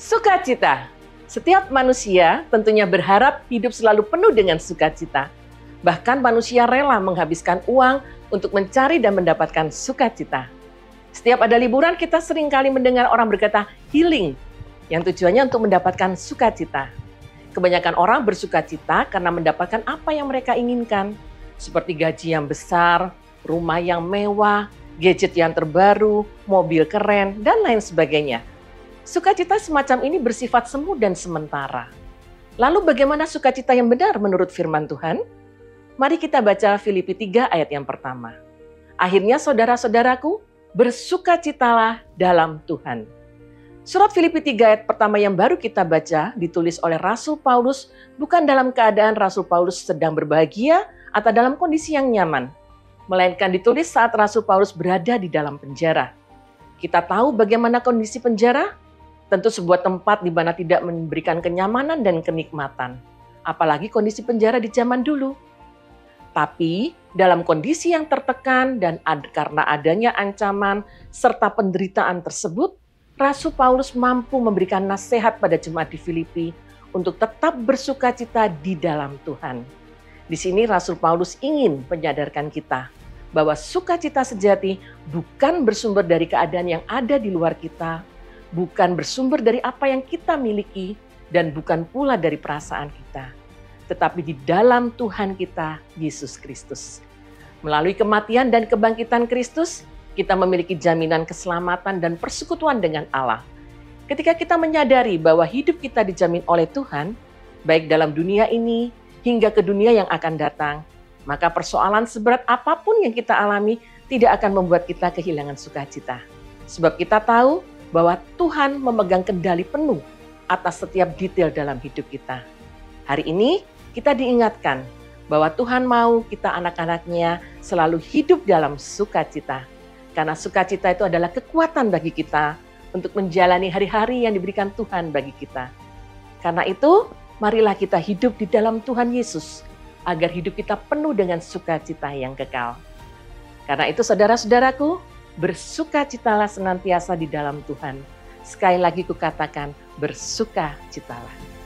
Sukacita. Setiap manusia tentunya berharap hidup selalu penuh dengan sukacita. Bahkan manusia rela menghabiskan uang untuk mencari dan mendapatkan sukacita. Setiap ada liburan kita seringkali mendengar orang berkata healing, yang tujuannya untuk mendapatkan sukacita. Kebanyakan orang bersukacita karena mendapatkan apa yang mereka inginkan, seperti gaji yang besar, rumah yang mewah, gadget yang terbaru, mobil keren, dan lain sebagainya. Sukacita semacam ini bersifat semu dan sementara. Lalu bagaimana sukacita yang benar menurut firman Tuhan? Mari kita baca Filipi 3 ayat yang pertama. Akhirnya saudara-saudaraku, bersukacitalah dalam Tuhan. Surat Filipi 3 ayat pertama yang baru kita baca ditulis oleh Rasul Paulus bukan dalam keadaan Rasul Paulus sedang berbahagia atau dalam kondisi yang nyaman, melainkan ditulis saat Rasul Paulus berada di dalam penjara. Kita tahu bagaimana kondisi penjara? Tentu sebuah tempat di mana tidak memberikan kenyamanan dan kenikmatan. Apalagi kondisi penjara di zaman dulu. Tapi dalam kondisi yang tertekan dan karena adanya ancaman serta penderitaan tersebut, Rasul Paulus mampu memberikan nasihat pada jemaat di Filipi untuk tetap bersukacita di dalam Tuhan. Di sini Rasul Paulus ingin menyadarkan kita bahwa sukacita sejati bukan bersumber dari keadaan yang ada di luar kita, bukan bersumber dari apa yang kita miliki, dan bukan pula dari perasaan kita, tetapi di dalam Tuhan kita, Yesus Kristus. Melalui kematian dan kebangkitan Kristus, kita memiliki jaminan keselamatan dan persekutuan dengan Allah. Ketika kita menyadari bahwa hidup kita dijamin oleh Tuhan, baik dalam dunia ini hingga ke dunia yang akan datang, maka persoalan seberat apapun yang kita alami tidak akan membuat kita kehilangan sukacita. Sebab kita tahu bahwa Tuhan memegang kendali penuh atas setiap detail dalam hidup kita. Hari ini kita diingatkan bahwa Tuhan mau kita anak-anaknya selalu hidup dalam sukacita. Karena sukacita itu adalah kekuatan bagi kita untuk menjalani hari-hari yang diberikan Tuhan bagi kita. Karena itu, marilah kita hidup di dalam Tuhan Yesus, agar hidup kita penuh dengan sukacita yang kekal. Karena itu saudara-saudaraku, bersukacitalah senantiasa di dalam Tuhan. Sekali lagi kukatakan, bersukacitalah.